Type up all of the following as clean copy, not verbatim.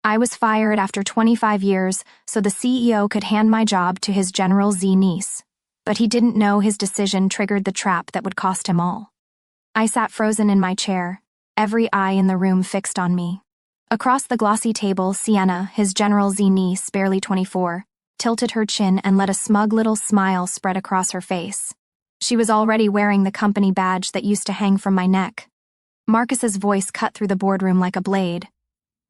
I was fired after 25 years so the CEO could hand my job to his General Z niece. But he didn't know his decision triggered the trap that would cost him all. I sat frozen in my chair, every eye in the room fixed on me. Across the glossy table, Sienna, his General Z niece, barely 24, tilted her chin and let a smug little smile spread across her face. She was already wearing the company badge that used to hang from my neck. Marcus's voice cut through the boardroom like a blade.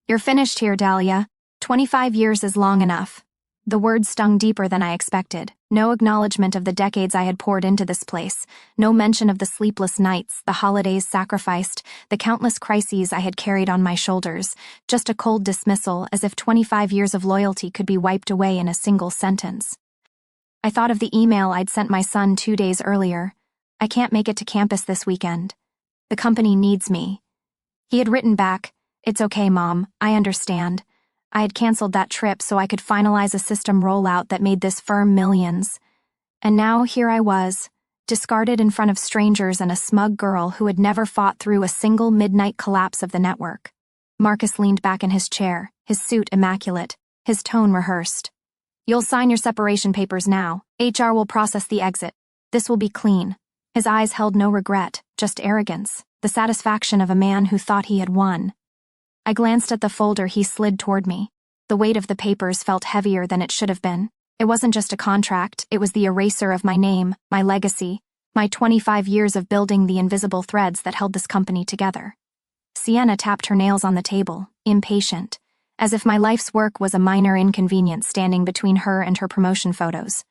"You're finished here, Dahlia. 25 years is long enough." The words stung deeper than I expected. No acknowledgement of the decades I had poured into this place, no mention of the sleepless nights, the holidays sacrificed, the countless crises I had carried on my shoulders, just a cold dismissal as if 25 years of loyalty could be wiped away in a single sentence. I thought of the email I'd sent my son 2 days earlier. "I can't make it to campus this weekend. The company needs me." He had written back, "It's okay, Mom, I understand." I had canceled that trip so I could finalize a system rollout that made this firm millions. And now here I was, discarded in front of strangers and a smug girl who had never fought through a single midnight collapse of the network. Marcus leaned back in his chair, his suit immaculate, his tone rehearsed. "You'll sign your separation papers now. HR will process the exit. This will be clean." His eyes held no regret, just arrogance, the satisfaction of a man who thought he had won. I glanced at the folder he slid toward me. The weight of the papers felt heavier than it should have been. It wasn't just a contract, it was the eraser of my name, my legacy, my 25 years of building the invisible threads that held this company together. Sienna tapped her nails on the table, impatient, as if my life's work was a minor inconvenience standing between her and her promotion photos.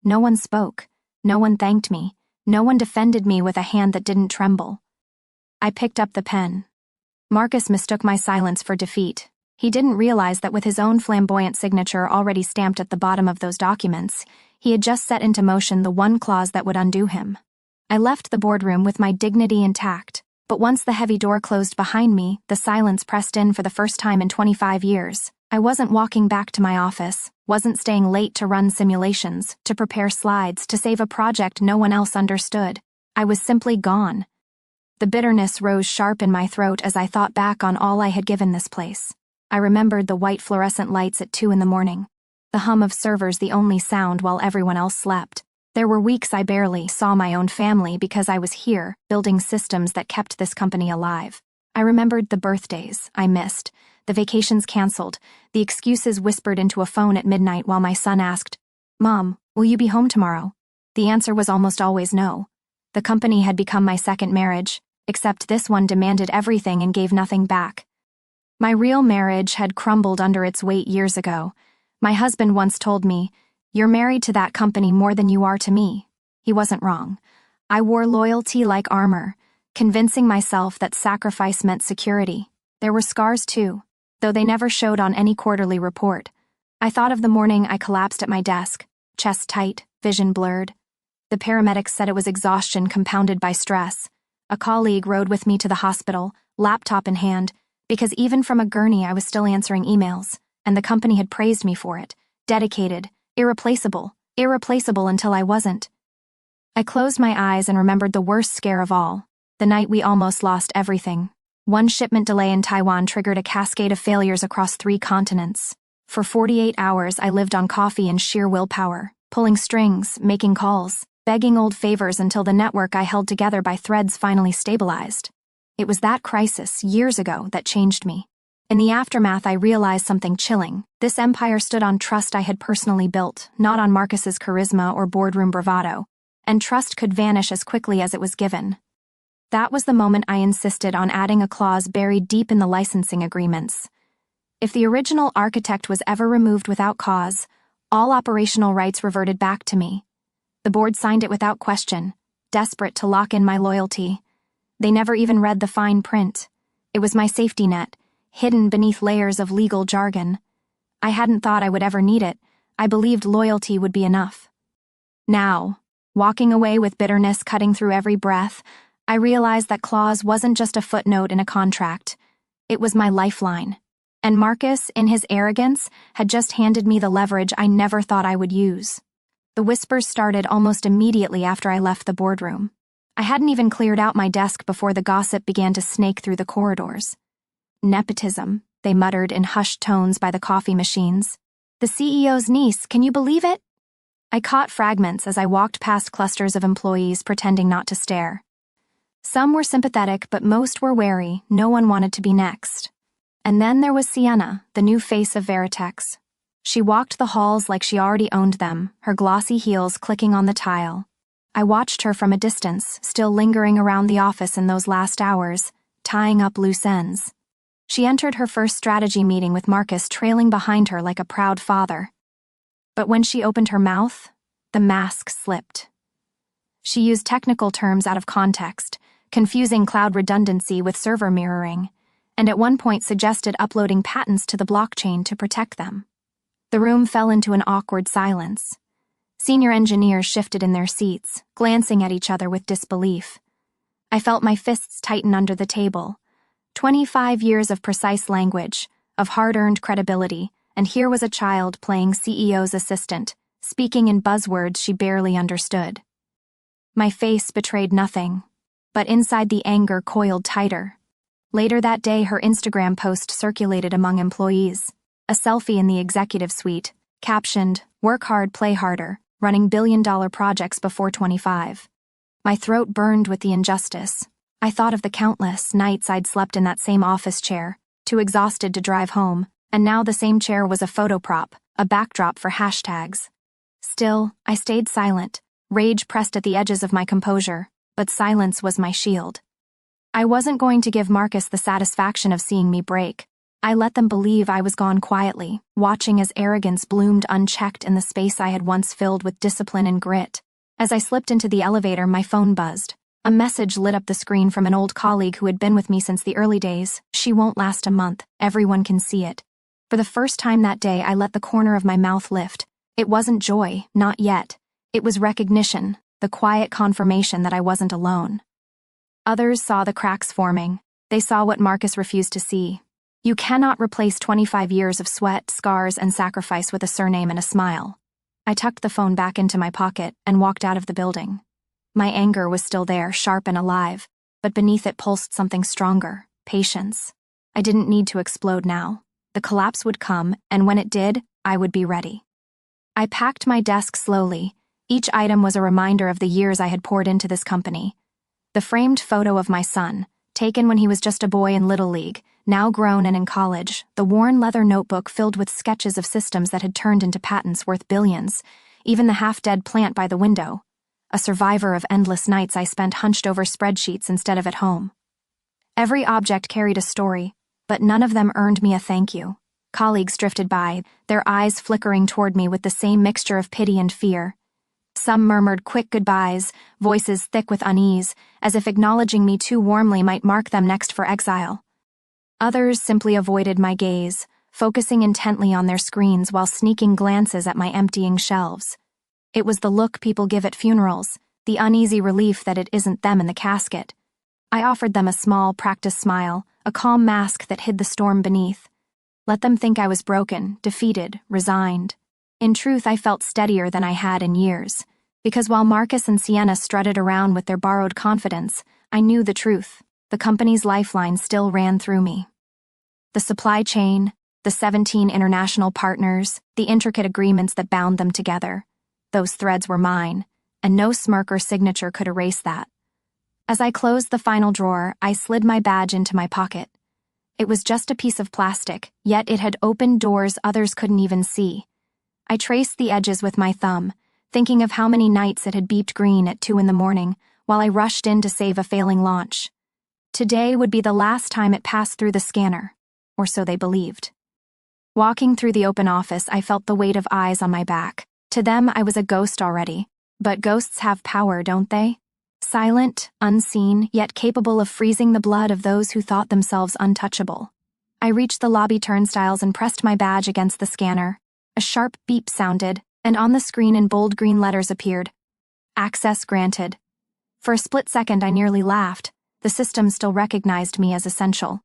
No one spoke, no one thanked me, no one defended me with a hand that didn't tremble. I picked up the pen. Marcus mistook my silence for defeat. He didn't realize that with his own flamboyant signature already stamped at the bottom of those documents, he had just set into motion the one clause that would undo him. I left the boardroom with my dignity intact, but once the heavy door closed behind me, the silence pressed in for the first time in 25 years. I wasn't walking back to my office, wasn't staying late to run simulations, to prepare slides, to save a project no one else understood. I was simply gone. The bitterness rose sharp in my throat as I thought back on all I had given this place. I remembered the white fluorescent lights at 2 a.m, the hum of servers the only sound while everyone else slept. There were weeks I barely saw my own family because I was here, building systems that kept this company alive. I remembered the birthdays I missed, the vacations canceled, the excuses whispered into a phone at midnight while my son asked, "Mom, will you be home tomorrow?" The answer was almost always no. The company had become my second marriage, except this one demanded everything and gave nothing back. My real marriage had crumbled under its weight years ago. My husband once told me, "You're married to that company more than you are to me." He wasn't wrong. I wore loyalty like armor, convincing myself that sacrifice meant security. There were scars too, though they never showed on any quarterly report. I thought of the morning I collapsed at my desk, chest tight, vision blurred. The paramedics said it was exhaustion compounded by stress. A colleague rode with me to the hospital, laptop in hand, because even from a gurney I was still answering emails, and the company had praised me for it. Dedicated, irreplaceable until I wasn't. I closed my eyes and remembered the worst scare of all, the night we almost lost everything. One shipment delay in Taiwan triggered a cascade of failures across 3 continents. For 48 hours I lived on coffee and sheer willpower, pulling strings, making calls, begging old favors until the network I held together by threads finally stabilized. It was that crisis, years ago, that changed me. In the aftermath, I realized something chilling. This empire stood on trust I had personally built, not on Marcus's charisma or boardroom bravado, and trust could vanish as quickly as it was given. That was the moment I insisted on adding a clause buried deep in the licensing agreements. If the original architect was ever removed without cause, all operational rights reverted back to me. The board signed it without question, desperate to lock in my loyalty. They never even read the fine print. It was my safety net, hidden beneath layers of legal jargon. I hadn't thought I would ever need it. I believed loyalty would be enough. Now, walking away with bitterness cutting through every breath, I realized that clause wasn't just a footnote in a contract. It was my lifeline. And Marcus, in his arrogance, had just handed me the leverage I never thought I would use. The whispers started almost immediately after I left the boardroom. I hadn't even cleared out my desk before the gossip began to snake through the corridors. Nepotism, they muttered in hushed tones by the coffee machines. The CEO's niece, can you believe it? I caught fragments as I walked past clusters of employees pretending not to stare. Some were sympathetic, but most were wary. No one wanted to be next. And then there was Sienna, the new face of Veritex. She walked the halls like she already owned them, her glossy heels clicking on the tile. I watched her from a distance, still lingering around the office in those last hours, tying up loose ends. She entered her first strategy meeting with Marcus trailing behind her like a proud father. But when she opened her mouth, the mask slipped. She used technical terms out of context, confusing cloud redundancy with server mirroring, and at one point suggested uploading patents to the blockchain to protect them. The room fell into an awkward silence. Senior engineers shifted in their seats, glancing at each other with disbelief. I felt my fists tighten under the table. 25 years of precise language, of hard-earned credibility, and here was a child playing CEO's assistant, speaking in buzzwords she barely understood. My face betrayed nothing, but inside the anger coiled tighter. Later that day, her Instagram post circulated among employees. A selfie in the executive suite, captioned, "Work hard, play harder, running billion-dollar projects before 25. My throat burned with the injustice. I thought of the countless nights I'd slept in that same office chair, too exhausted to drive home, and now the same chair was a photo prop, a backdrop for hashtags. Still, I stayed silent, rage pressed at the edges of my composure, but silence was my shield. I wasn't going to give Marcus the satisfaction of seeing me break. I let them believe I was gone quietly, watching as arrogance bloomed unchecked in the space I had once filled with discipline and grit. As I slipped into the elevator, my phone buzzed. A message lit up the screen from an old colleague who had been with me since the early days. "She won't last a month. Everyone can see it." For the first time that day, I let the corner of my mouth lift. It wasn't joy, not yet. It was recognition, the quiet confirmation that I wasn't alone. Others saw the cracks forming. They saw what Marcus refused to see. You cannot replace 25 years of sweat, scars, and sacrifice with a surname and a smile. I tucked the phone back into my pocket and walked out of the building. My anger was still there, sharp and alive, but beneath it pulsed something stronger, patience. I didn't need to explode now. The collapse would come, and when it did, I would be ready. I packed my desk slowly. Each item was a reminder of the years I had poured into this company. The framed photo of my son, taken when he was just a boy in Little League, now grown and in college, the worn leather notebook filled with sketches of systems that had turned into patents worth billions, even the half-dead plant by the window. A survivor of endless nights I spent hunched over spreadsheets instead of at home. Every object carried a story, but none of them earned me a thank you. Colleagues drifted by, their eyes flickering toward me with the same mixture of pity and fear. Some murmured quick goodbyes, voices thick with unease, as if acknowledging me too warmly might mark them next for exile. Others simply avoided my gaze, focusing intently on their screens while sneaking glances at my emptying shelves. It was the look people give at funerals, the uneasy relief that it isn't them in the casket. I offered them a small, practiced smile, a calm mask that hid the storm beneath. Let them think I was broken, defeated, resigned. In truth, I felt steadier than I had in years, because while Marcus and Sienna strutted around with their borrowed confidence, I knew the truth. The company's lifeline still ran through me. The supply chain, the 17 international partners, the intricate agreements that bound them together. Those threads were mine, and no smirk or signature could erase that. As I closed the final drawer, I slid my badge into my pocket. It was just a piece of plastic, yet it had opened doors others couldn't even see. I traced the edges with my thumb, thinking of how many nights it had beeped green at 2 a.m. while I rushed in to save a failing launch. Today would be the last time it passed through the scanner, or so they believed. Walking through the open office, I felt the weight of eyes on my back. To them, I was a ghost already. But ghosts have power, don't they? Silent, unseen, yet capable of freezing the blood of those who thought themselves untouchable. I reached the lobby turnstiles and pressed my badge against the scanner. A sharp beep sounded, and on the screen in bold green letters appeared, "Access granted." For a split second, I nearly laughed. The system still recognized me as essential.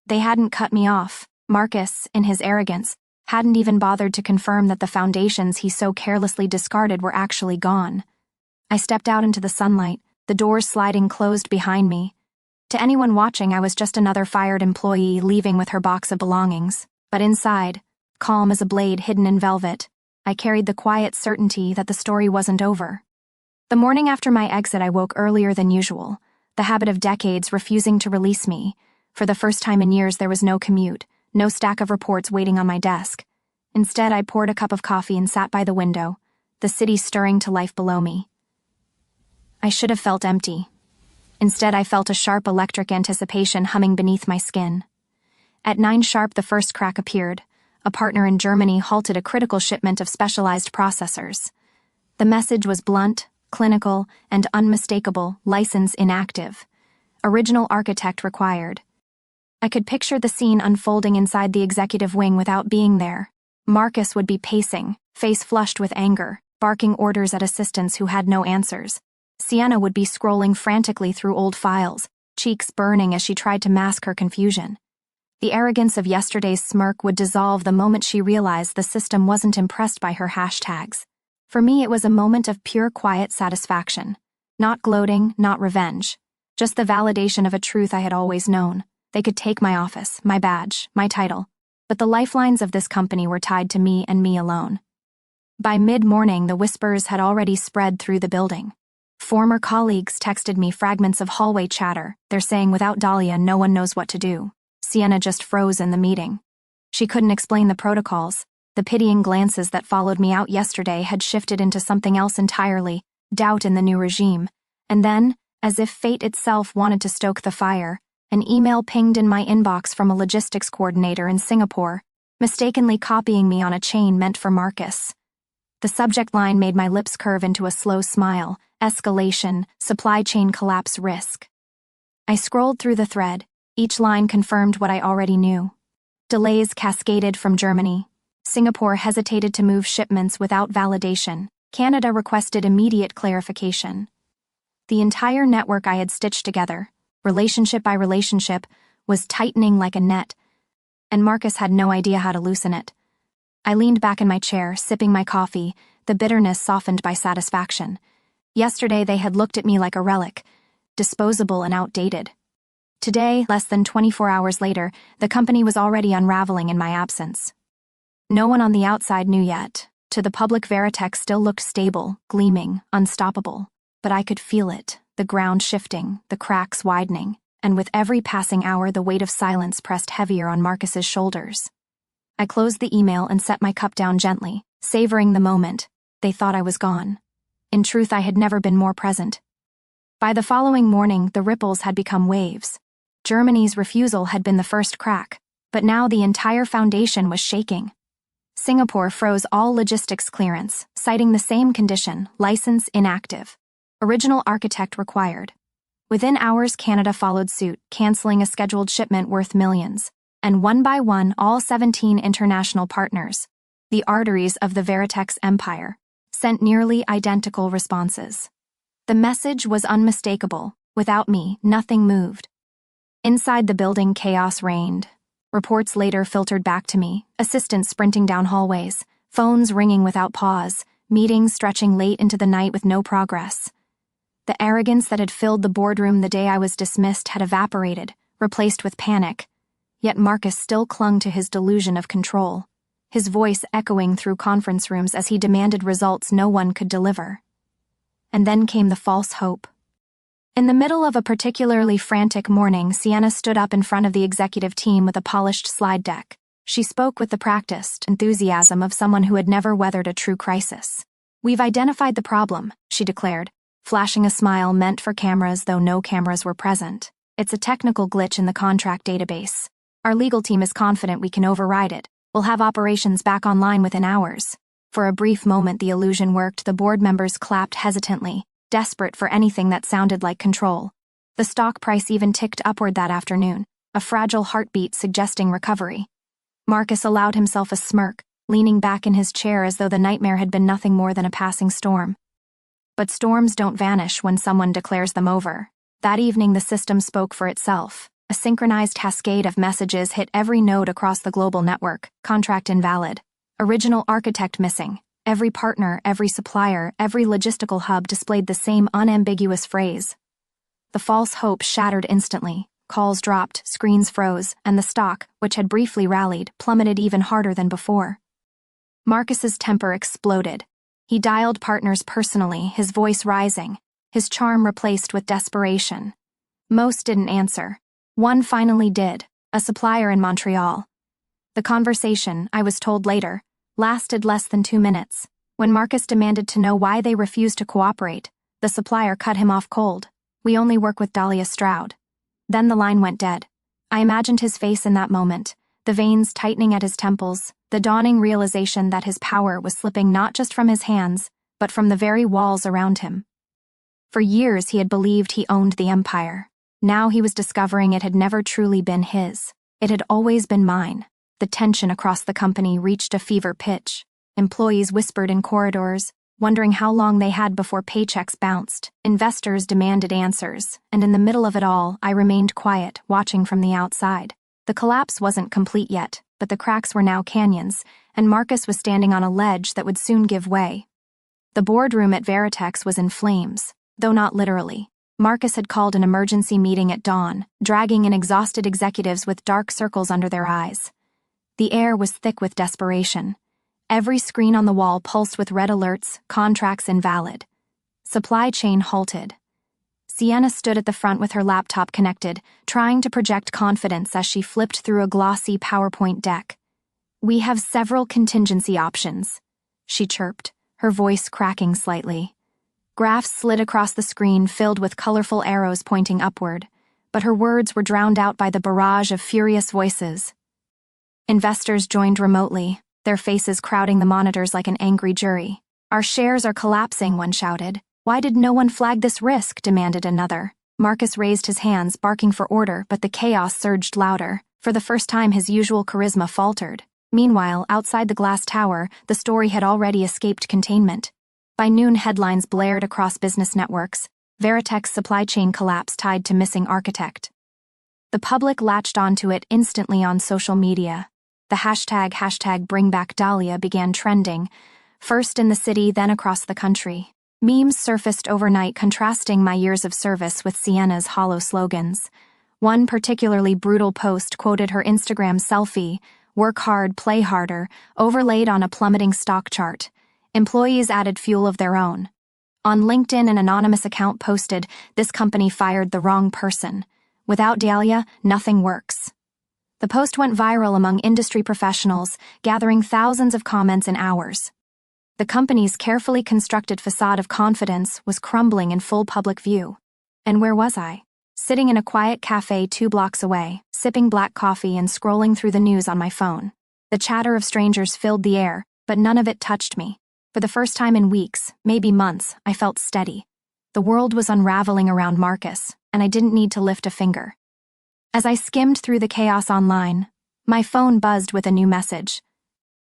They hadn't cut me off. Marcus, in his arrogance, hadn't even bothered to confirm that the foundations he so carelessly discarded were actually gone. I stepped out into the sunlight, the doors sliding closed behind me. To anyone watching, I was just another fired employee leaving with her box of belongings. But inside, calm as a blade hidden in velvet, I carried the quiet certainty that the story wasn't over. The morning after my exit, I woke earlier than usual, the habit of decades refusing to release me. For the first time in years, there was no commute, no stack of reports waiting on my desk. Instead, I poured a cup of coffee and sat by the window, the city stirring to life below me. I should have felt empty. Instead, I felt a sharp electric anticipation humming beneath my skin. At 9 sharp, the first crack appeared. A partner in Germany halted a critical shipment of specialized processors. The message was blunt, clinical, and unmistakable: license inactive. Original architect required. I could picture the scene unfolding inside the executive wing without being there. Marcus would be pacing, face flushed with anger, barking orders at assistants who had no answers. Sienna would be scrolling frantically through old files, cheeks burning as she tried to mask her confusion. The arrogance of yesterday's smirk would dissolve the moment she realized the system wasn't impressed by her hashtags. For me, it was a moment of pure quiet satisfaction. Not gloating, not revenge. Just the validation of a truth I had always known. They could take my office, my badge, my title, but the lifelines of this company were tied to me and me alone. By mid-morning, the whispers had already spread through the building. Former colleagues texted me fragments of hallway chatter. They're saying without Dahlia, no one knows what to do. Sienna just froze in the meeting. She couldn't explain the protocols. The pitying glances that followed me out yesterday had shifted into something else entirely: doubt in the new regime. And then, as if fate itself wanted to stoke the fire, an email pinged in my inbox from a logistics coordinator in Singapore, mistakenly copying me on a chain meant for Marcus. The subject line made my lips curve into a slow smile: escalation, supply chain collapse risk. I scrolled through the thread. Each line confirmed what I already knew. Delays cascaded from Germany. Singapore hesitated to move shipments without validation. Canada requested immediate clarification. The entire network I had stitched together, relationship by relationship, was tightening like a net, and Marcus had no idea how to loosen it. I leaned back in my chair, sipping my coffee, the bitterness softened by satisfaction. Yesterday they had looked at me like a relic, disposable and outdated. Today, less than 24 hours later, the company was already unraveling in my absence. No one on the outside knew yet. To the public, Veritech still looked stable, gleaming, unstoppable. But I could feel it, the ground shifting, the cracks widening, and with every passing hour the weight of silence pressed heavier on Marcus's shoulders. I closed the email and set my cup down gently, savoring the moment. They thought I was gone. In truth, I had never been more present. By the following morning, the ripples had become waves. Germany's refusal had been the first crack, but now the entire foundation was shaking. Singapore froze all logistics clearance, citing the same condition: license inactive. Original architect required. Within hours, Canada followed suit, canceling a scheduled shipment worth millions. And one by one, all 17 international partners, the arteries of the Veritech's empire, sent nearly identical responses. The message was unmistakable: without me, nothing moved. Inside the building, chaos reigned. Reports later filtered back to me, assistants sprinting down hallways, phones ringing without pause, meetings stretching late into the night with no progress. The arrogance that had filled the boardroom the day I was dismissed had evaporated, replaced with panic. Yet Marcus still clung to his delusion of control, his voice echoing through conference rooms as he demanded results no one could deliver. And then came the false hope. In the middle of a particularly frantic morning, Sienna stood up in front of the executive team with a polished slide deck. She spoke with the practiced enthusiasm of someone who had never weathered a true crisis. "We've identified the problem," she declared, flashing a smile meant for cameras though no cameras were present. "It's a technical glitch in the contract database. Our legal team is confident we can override it. We'll have operations back online within hours." For a brief moment the illusion worked. The board members clapped hesitantly, desperate for anything that sounded like control. The stock price even ticked upward that afternoon, a fragile heartbeat suggesting recovery. Marcus allowed himself a smirk, leaning back in his chair as though the nightmare had been nothing more than a passing storm. But storms don't vanish when someone declares them over. That evening the system spoke for itself. A synchronized cascade of messages hit every node across the global network: contract invalid, original architect missing. Every partner, every supplier, every logistical hub displayed the same unambiguous phrase: The false hope shattered instantly. Calls dropped, screens froze, and the stock, which had briefly rallied, plummeted even harder than before. Marcus's temper exploded. He dialed partners personally, his voice rising, his charm replaced with desperation. Most didn't answer. One finally did, a supplier in Montreal. The conversation, I was told later, lasted less than 2 minutes. When Marcus demanded to know why they refused to cooperate, the supplier cut him off cold. "We only work with Dahlia Stroud." Then the line went dead. I imagined his face in that moment, the veins tightening at his temples, the dawning realization that his power was slipping not just from his hands, but from the very walls around him. For years he had believed he owned the empire. Now he was discovering it had never truly been his. It had always been mine. The tension across the company reached a fever pitch. Employees whispered in corridors, wondering how long they had before paychecks bounced. Investors demanded answers, and in the middle of it all, I remained quiet, watching from the outside. The collapse wasn't complete yet, but the cracks were now canyons, and Marcus was standing on a ledge that would soon give way. The boardroom at Veritex was in flames, though not literally. Marcus had called an emergency meeting at dawn, dragging in exhausted executives with dark circles under their eyes. The air was thick with desperation. Every screen on the wall pulsed with red alerts, contracts invalid. Supply chain halted. Sienna stood at the front with her laptop connected, trying to project confidence as she flipped through a glossy PowerPoint deck. "We have several contingency options," she chirped, her voice cracking slightly. Graphs slid across the screen filled with colorful arrows pointing upward, but her words were drowned out by the barrage of furious voices. Investors joined remotely, their faces crowding the monitors like an angry jury. "Our shares are collapsing," one shouted. "Why did no one flag this risk?" demanded another. Marcus raised his hands, barking for order, but the chaos surged louder. For the first time, his usual charisma faltered. Meanwhile, outside the glass tower, the story had already escaped containment. By noon, headlines blared across business networks. Veritex supply chain collapse tied to missing architect. The public latched onto it instantly on social media. The hashtag #BringBackDahlia began trending, first in the city, then across the country. Memes surfaced overnight contrasting my years of service with Sienna's hollow slogans. One particularly brutal post quoted her Instagram selfie, "Work hard, play harder," overlaid on a plummeting stock chart. Employees added fuel of their own. On LinkedIn, an anonymous account posted, "This company fired the wrong person. Without Dahlia, nothing works." The post went viral among industry professionals, gathering thousands of comments in hours. The company's carefully constructed facade of confidence was crumbling in full public view. And where was I? Sitting in a quiet cafe 2 blocks away, sipping black coffee and scrolling through the news on my phone. The chatter of strangers filled the air, but none of it touched me. For the first time in weeks, maybe months, I felt steady. The world was unraveling around Marcus, and I didn't need to lift a finger. As I skimmed through the chaos online, my phone buzzed with a new message.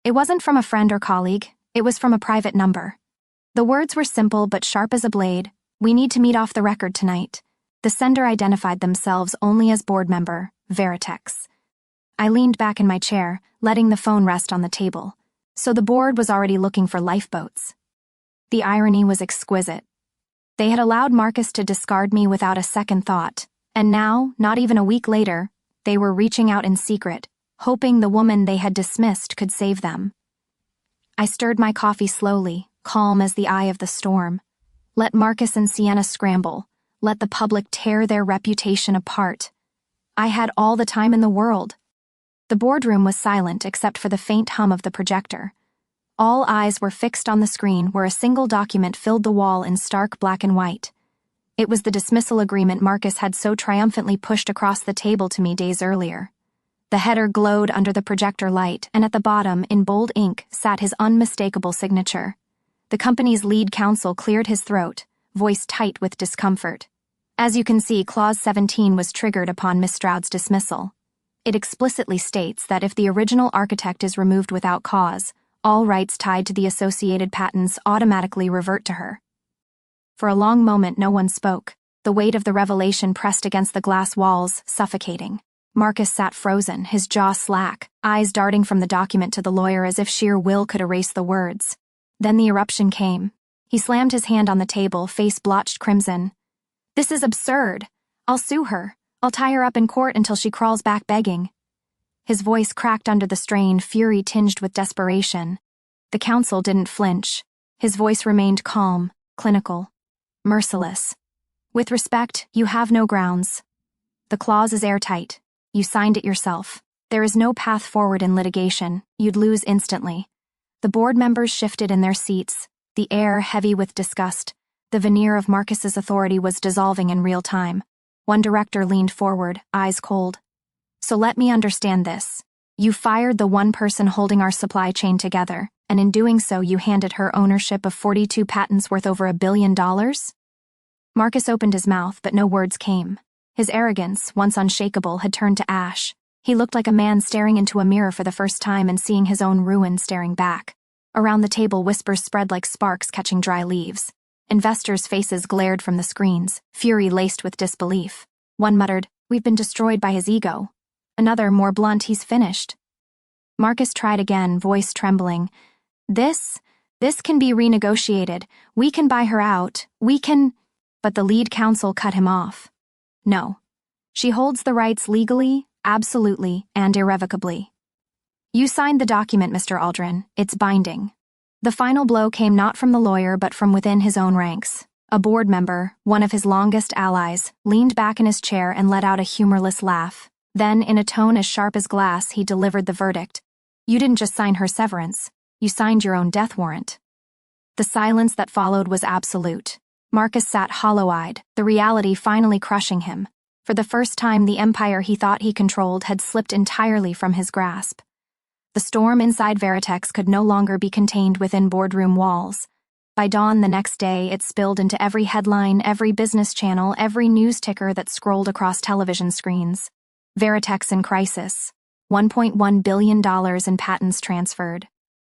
It wasn't from a friend or colleague, it was from a private number. The words were simple but sharp as a blade. "We need to meet off the record tonight." The sender identified themselves only as board member, Veritex. I leaned back in my chair, letting the phone rest on the table. So the board was already looking for lifeboats. The irony was exquisite. They had allowed Marcus to discard me without a second thought, and now, not even a week later, they were reaching out in secret, hoping the woman they had dismissed could save them. I stirred my coffee slowly, calm as the eye of the storm. Let Marcus and Sienna scramble. Let the public tear their reputation apart. I had all the time in the world. The boardroom was silent except for the faint hum of the projector. All eyes were fixed on the screen where a single document filled the wall in stark black and white. It was the dismissal agreement Marcus had so triumphantly pushed across the table to me days earlier. The header glowed under the projector light, and at the bottom, in bold ink, sat his unmistakable signature. The company's lead counsel cleared his throat, voice tight with discomfort. "As you can see, Clause 17 was triggered upon Miss Stroud's dismissal. It explicitly states that if the original architect is removed without cause, all rights tied to the associated patents automatically revert to her." For a long moment, no one spoke. The weight of the revelation pressed against the glass walls, suffocating. Marcus sat frozen, his jaw slack, eyes darting from the document to the lawyer as if sheer will could erase the words. Then the eruption came. He slammed his hand on the table, face blotched crimson. "This is absurd. I'll sue her. I'll tie her up in court until she crawls back begging." His voice cracked under the strain, fury tinged with desperation. The counsel didn't flinch. His voice remained calm, clinical, merciless. "With respect, you have no grounds. The clause is airtight. You signed it yourself. There is no path forward in litigation. You'd lose instantly." The board members shifted in their seats, the air heavy with disgust. The veneer of Marcus's authority was dissolving in real time. One director leaned forward, eyes cold. "So let me understand this. You fired the one person holding our supply chain together, and in doing so you handed her ownership of 42 patents worth over $1 billion?" Marcus opened his mouth, but no words came. His arrogance, once unshakable, had turned to ash. He looked like a man staring into a mirror for the first time and seeing his own ruin staring back. Around the table, whispers spread like sparks catching dry leaves. Investors' faces glared from the screens, fury laced with disbelief. One muttered, "We've been destroyed by his ego." Another, more blunt, "He's finished." Marcus tried again, voice trembling. This can be renegotiated. We can buy her out. We can..." But the lead counsel cut him off. "No. She holds the rights legally, absolutely, and irrevocably. You signed the document, Mr. Aldrin. It's binding." The final blow came not from the lawyer but from within his own ranks. A board member, one of his longest allies, leaned back in his chair and let out a humorless laugh. Then, in a tone as sharp as glass, he delivered the verdict. "You didn't just sign her severance. You signed your own death warrant." The silence that followed was absolute. Marcus sat hollow-eyed, the reality finally crushing him. For the first time, the empire he thought he controlled had slipped entirely from his grasp. The storm inside Veritex could no longer be contained within boardroom walls. By dawn the next day, it spilled into every headline, every business channel, every news ticker that scrolled across television screens. Veritex in crisis. $1.1 billion in patents transferred.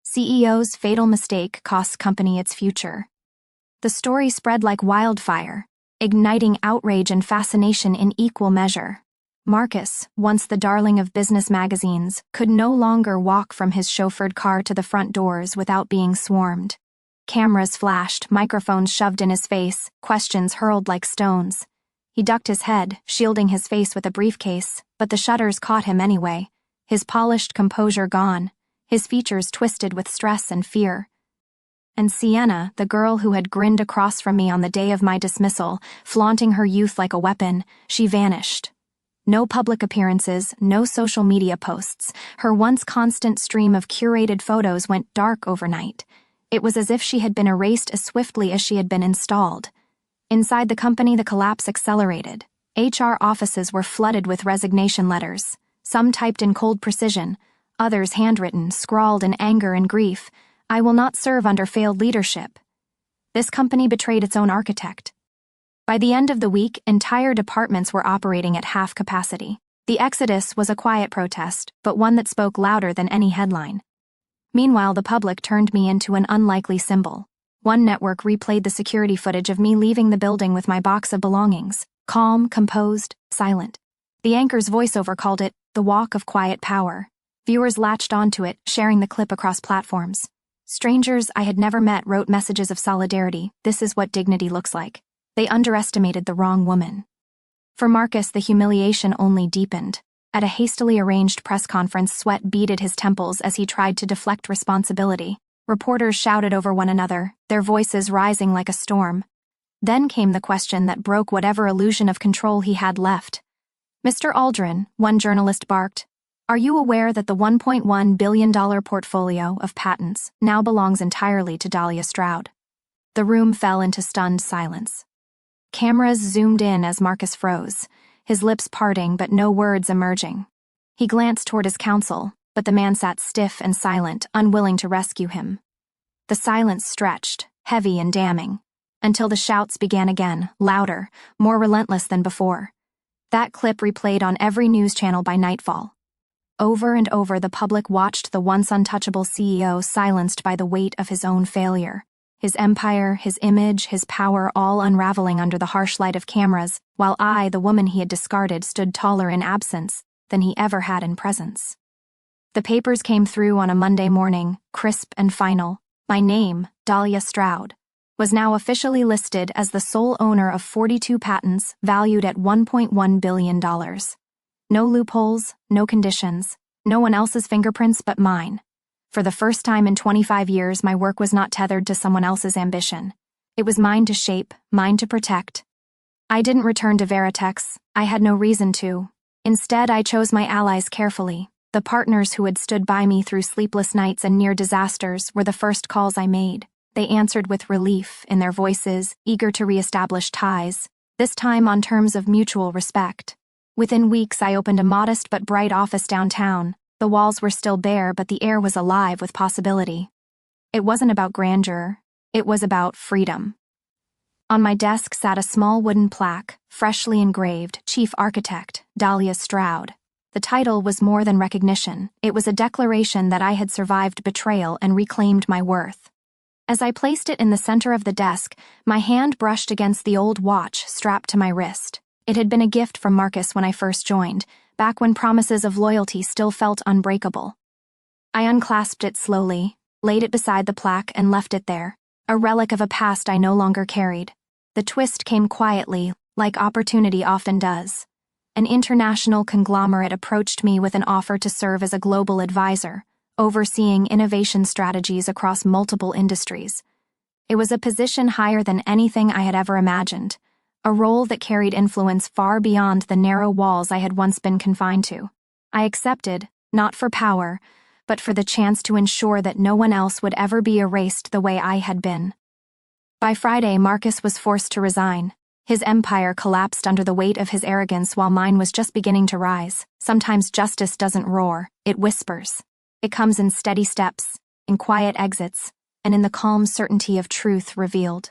CEO's fatal mistake costs company its future. The story spread like wildfire, igniting outrage and fascination in equal measure. Marcus, once the darling of business magazines, could no longer walk from his chauffeured car to the front doors without being swarmed. Cameras flashed, microphones shoved in his face, questions hurled like stones. He ducked his head, shielding his face with a briefcase, but the shutters caught him anyway, his polished composure gone, his features twisted with stress and fear. And Sienna, the girl who had grinned across from me on the day of my dismissal, flaunting her youth like a weapon, she vanished. No public appearances, no social media posts. Her once constant stream of curated photos went dark overnight. It was as if she had been erased as swiftly as she had been installed. Inside the company, the collapse accelerated. HR offices were flooded with resignation letters, some typed in cold precision, others handwritten, scrawled in anger and grief. "I will not serve under failed leadership." This company betrayed its own architect. By the end of the week, entire departments were operating at half capacity. The exodus was a quiet protest, but one that spoke louder than any headline. Meanwhile, the public turned me into an unlikely symbol. One network replayed the security footage of me leaving the building with my box of belongings, calm, composed, silent. The anchor's voiceover called it the walk of quiet power. Viewers latched onto it, sharing the clip across platforms. Strangers I had never met wrote messages of solidarity. "This is what dignity looks like." They underestimated the wrong woman. For Marcus, the humiliation only deepened. At a hastily arranged press conference, sweat beaded his temples as he tried to deflect responsibility. Reporters shouted over one another, their voices rising like a storm. Then came the question that broke whatever illusion of control he had left. "Mr. Aldrin," one journalist barked, "are you aware that the $1.1 billion portfolio of patents now belongs entirely to Dahlia Stroud?" The room fell into stunned silence. Cameras zoomed in as Marcus froze, his lips parting but no words emerging. He glanced toward his counsel, but the man sat stiff and silent, unwilling to rescue him. The silence stretched, heavy and damning, until the shouts began again, louder, more relentless than before. That clip replayed on every news channel by nightfall. Over and over, the public watched the once untouchable CEO silenced by the weight of his own failure. His empire, his image, his power all unraveling under the harsh light of cameras, while I, the woman he had discarded, stood taller in absence than he ever had in presence. The papers came through on a Monday morning, crisp and final. My name, Dahlia Stroud. was now officially listed as the sole owner of 42 patents valued at $1.1 billion. No loopholes, no conditions, no one else's fingerprints but mine. For the first time in 25 years, my work was not tethered to someone else's ambition. It was mine to shape, mine to protect. I didn't return to Veritex. I had no reason to. Instead, I chose my allies carefully. The partners who had stood by me through sleepless nights and near disasters were the first calls I made. They answered with relief in their voices, eager to reestablish ties, this time on terms of mutual respect. Within weeks, I opened a modest but bright office downtown. The walls were still bare, but the air was alive with possibility. It wasn't about grandeur. It was about freedom. On my desk sat a small wooden plaque, freshly engraved, Chief Architect, Dahlia Stroud. The title was more than recognition. It was a declaration that I had survived betrayal and reclaimed my worth. As I placed it in the center of the desk, my hand brushed against the old watch strapped to my wrist. It had been a gift from Marcus when I first joined, back when promises of loyalty still felt unbreakable. I unclasped it slowly, laid it beside the plaque, and left it there, a relic of a past I no longer carried. The twist came quietly, like opportunity often does. An international conglomerate approached me with an offer to serve as a global advisor, overseeing innovation strategies across multiple industries. It was a position higher than anything I had ever imagined, a role that carried influence far beyond the narrow walls I had once been confined to. I accepted, not for power, but for the chance to ensure that no one else would ever be erased the way I had been. By Friday, Marcus was forced to resign. His empire collapsed under the weight of his arrogance while mine was just beginning to rise. Sometimes justice doesn't roar, it whispers. It comes in steady steps, in quiet exits, and in the calm certainty of truth revealed.